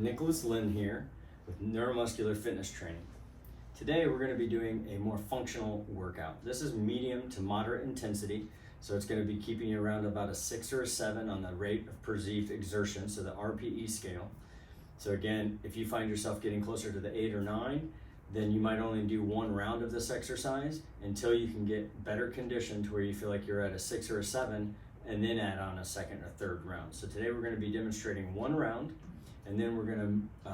Nicholas Lynn here with Neuromuscular Fitness Training. Today we're going to be doing a more functional workout. This is medium to moderate intensity, so it's going to be keeping you around about a 6 or a 7 on the rate of perceived exertion, so the RPE scale. So again, if you find yourself getting closer to the 8 or 9, then you might only do one round of this exercise until you can get better conditioned to where you feel like you're at a 6 or a 7, and then add on a second or third round. So today we're going to be demonstrating one round, and then we're going to,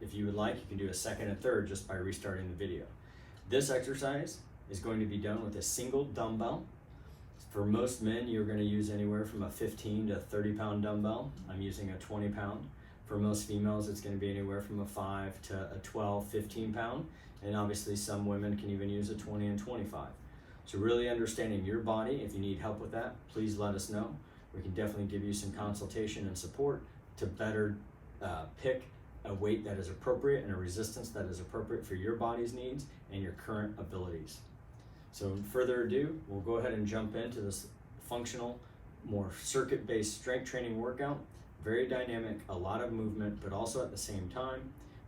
if you would like, you can do a second and third just by restarting the video. This exercise is going to be done with a single dumbbell. For most men, you're going to use anywhere from a 15 to 30 pound dumbbell. I'm using a 20 pound. For most females, it's going to be anywhere from a 5 to a 12, 15 pound. And obviously some women can even use a 20 and 25. So really understanding your body, if you need help with that, please let us know. We can definitely give you some consultation and support to better pick a weight that is appropriate and a resistance that is appropriate for your body's needs and your current abilities. So without further ado, we'll go ahead and jump into this functional, more circuit-based strength training workout. Very dynamic, a lot of movement, but also at the same time,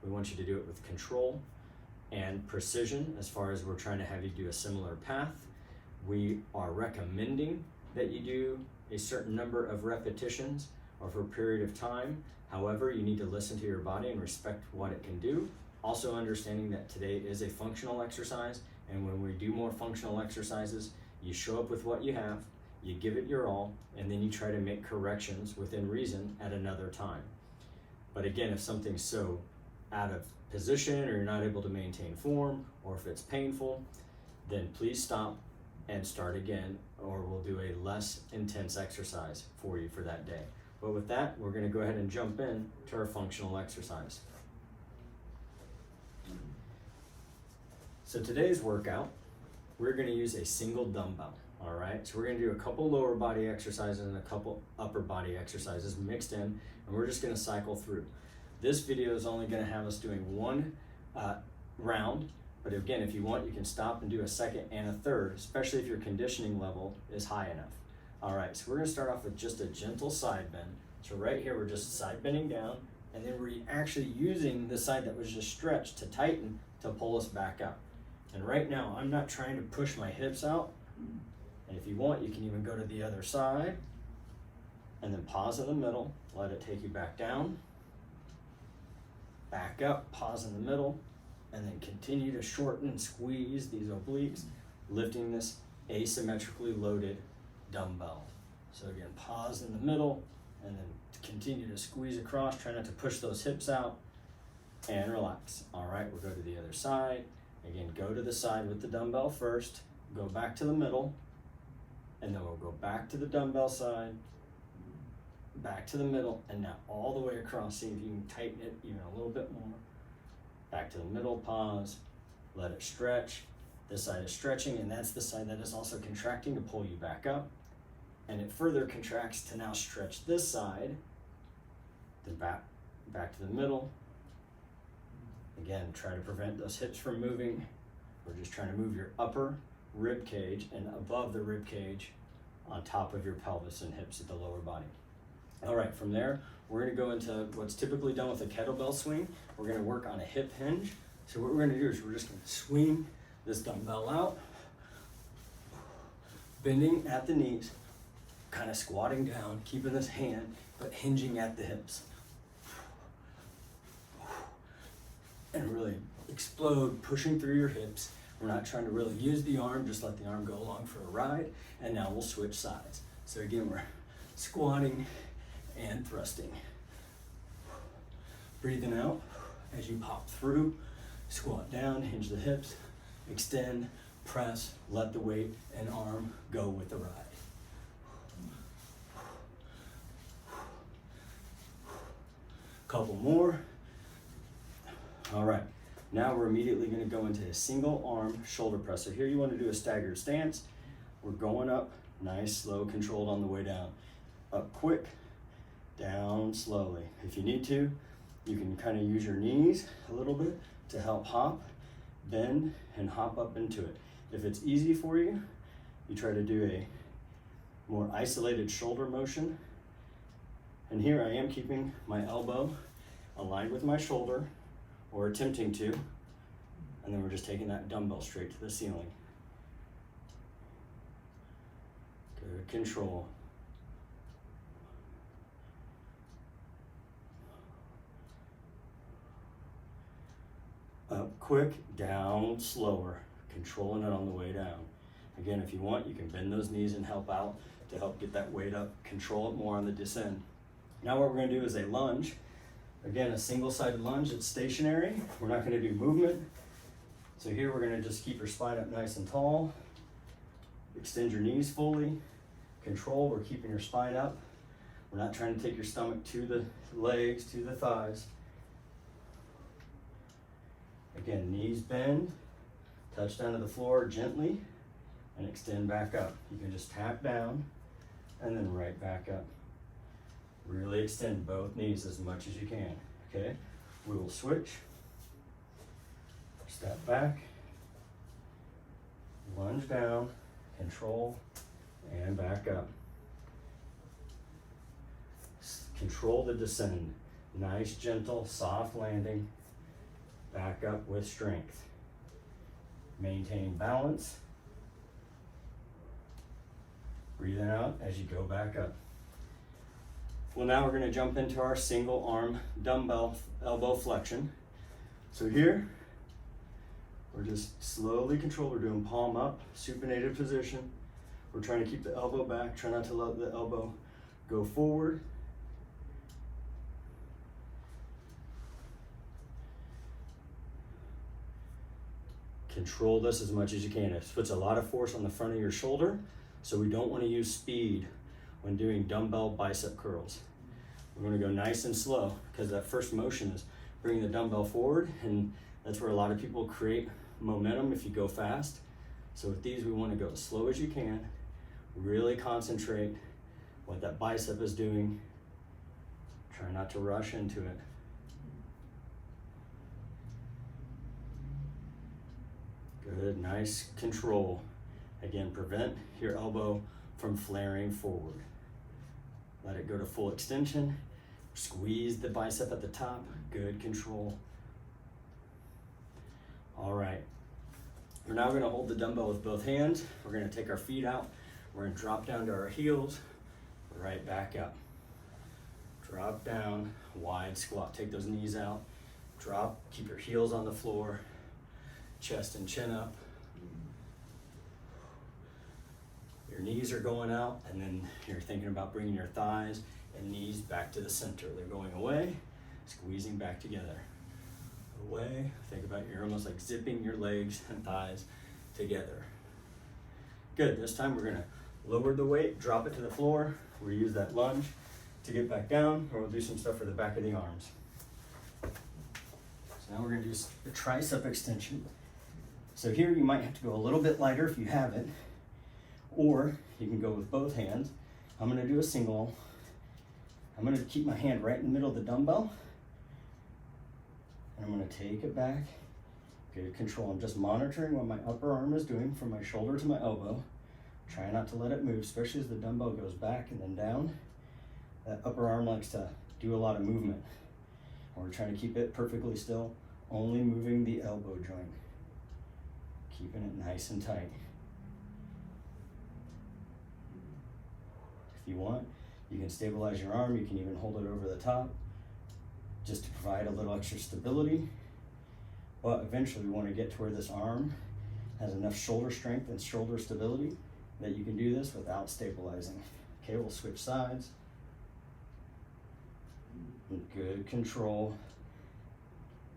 we want you to do it with control and precision as far as we're trying to have you do a similar path. We are recommending that you do a certain number of repetitions or for a period of time. However, you need to listen to your body and respect what it can do. Also understanding that today is a functional exercise, and when we do more functional exercises, you show up with what you have, you give it your all, and then you try to make corrections within reason at another time. But again, if something's so out of position or you're not able to maintain form, or if it's painful, then please stop and start again, or we'll do a less intense exercise for you for that day. But with that, we're going to go ahead and jump in to our functional exercise. So today's workout, we're going to use a single dumbbell. All right, so we're going to do a couple lower body exercises and a couple upper body exercises mixed in, and we're just going to cycle through. This video is only going to have us doing one round, but again, if you want, you can stop and do a second and a third, especially if your conditioning level is high enough. All right, so we're going to start off with just a gentle side bend. So right here, we're just side bending down, and then we're actually using the side that was just stretched to tighten to pull us back up. And right now, I'm not trying to push my hips out. And if you want, you can even go to the other side and then pause in the middle, let it take you back down, back up, pause in the middle, and then continue to shorten and squeeze these obliques, lifting this asymmetrically loaded dumbbell. So again, pause in the middle and then continue to squeeze across, try not to push those hips out, and relax. All right, we'll go to the other side. Again, go to the side with the dumbbell first, go back to the middle, and then we'll go back to the dumbbell side, back to the middle, and now all the way across. See if you can tighten it even a little bit more. Back to the middle, pause, let it stretch. This side is stretching, and that's the side that is also contracting to pull you back up. And it further contracts to now stretch this side, then back to the middle. Again, try to prevent those hips from moving. We're just trying to move your upper rib cage and above the rib cage on top of your pelvis and hips at the lower body. All right, from there, we're gonna go into what's typically done with a kettlebell swing. We're gonna work on a hip hinge. So what we're gonna do is we're just gonna swing this dumbbell out, bending at the knees, kind of squatting down, keeping this hand, but hinging at the hips. And really explode, pushing through your hips. We're not trying to really use the arm, just let the arm go along for a ride. And now we'll switch sides. So again, we're squatting and thrusting. Breathing out as you pop through, squat down, hinge the hips, extend, press, let the weight and arm go with the ride. Couple more. All right, now we're immediately going to go into a single arm shoulder press. So here you want to do a staggered stance. We're going up, nice, slow, controlled on the way down. Up quick, down slowly. If you need to, you can kind of use your knees a little bit to help hop, bend, and hop up into it. If it's easy for you, you try to do a more isolated shoulder motion. And here I am keeping my elbow aligned with my shoulder, or attempting to, and then we're just taking that dumbbell straight to the ceiling. Good control. Up quick, down slower, controlling it on the way down. Again, if you want, you can bend those knees and help out to help get that weight up, control it more on the descend. Now what we're going to do is a lunge. Again, a single-sided lunge, it's stationary. We're not going to do movement. So here we're going to just keep your spine up nice and tall. Extend your knees fully. Control, we're keeping your spine up. We're not trying to take your stomach to the legs, to the thighs. Again, knees bend, touch down to the floor gently, and extend back up. You can just tap down and then right back up. Really extend both knees as much as you can, okay? We will switch. Step back, lunge down, control, and back up. Control the descend. Nice, gentle, soft landing. Back up with strength. Maintain balance. Breathing out as you go back up. Well, now we're going to jump into our single arm dumbbell elbow flexion. So here, we're just slowly control. We're doing palm up, supinated position. We're trying to keep the elbow back. Try not to let the elbow go forward. Control this as much as you can. It puts a lot of force on the front of your shoulder, so we don't want to use speed when doing dumbbell bicep curls. We're going to go nice and slow because that first motion is bringing the dumbbell forward, and that's where a lot of people create momentum if you go fast. So with these, we want to go as slow as you can. Really concentrate what that bicep is doing. Try not to rush into it. Good, nice control. Again, prevent your elbow from flaring forward. Let it go to full extension. Squeeze the bicep at the top. Good control. All right. We're now going to hold the dumbbell with both hands. We're going to take our feet out. We're going to drop down to our heels. Right back up. Drop down. Wide squat. Take those knees out. Drop. Keep your heels on the floor. Chest and chin up. Your knees are going out, and then you're thinking about bringing your thighs and knees back to the center. They're going away, squeezing back together. Away, think about you're almost like zipping your legs and thighs together. Good, this time we're gonna lower the weight, drop it to the floor. We'll use that lunge to get back down, or we'll do some stuff for the back of the arms. So now we're gonna do the tricep extension. So here you might have to go a little bit lighter if you have it, or you can go with both hands. I'm gonna do a single. I'm gonna keep my hand right in the middle of the dumbbell, and I'm gonna take it back. Good control. I'm just monitoring what my upper arm is doing from my shoulder to my elbow. Try not to let it move, especially as the dumbbell goes back and then down. That upper arm likes to do a lot of movement. We're trying to keep it perfectly still, only moving the elbow joint. Keeping it nice and tight. If you want, you can stabilize your arm. You can even hold it over the top just to provide a little extra stability. But eventually we want to get to where this arm has enough shoulder strength and shoulder stability that you can do this without stabilizing. Okay, we'll switch sides. Good control.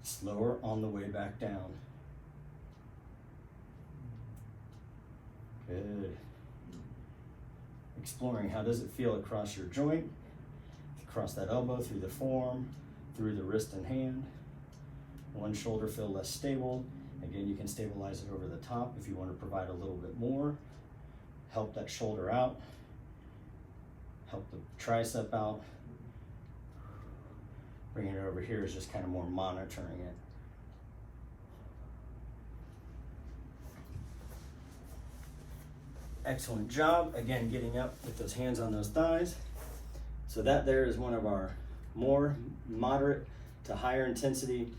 Slower on the way back down. Good. Exploring how does it feel across your joint, across that elbow, through the forearm, through the wrist and hand. One shoulder feel less stable. Again, you can stabilize it over the top if you want to provide a little bit more. Help that shoulder out. Help the tricep out. Bringing it over here is just kind of more monitoring it. Excellent job. Again, getting up with those hands on those thighs. So that there is one of our more moderate to higher intensity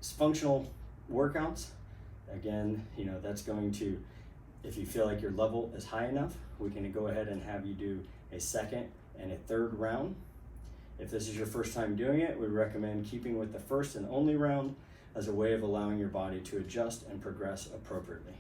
functional workouts. Again, that's going to, if you feel like your level is high enough, we can go ahead and have you do a second and a third round. If this is your first time doing it, we recommend keeping with the first and only round as a way of allowing your body to adjust and progress appropriately.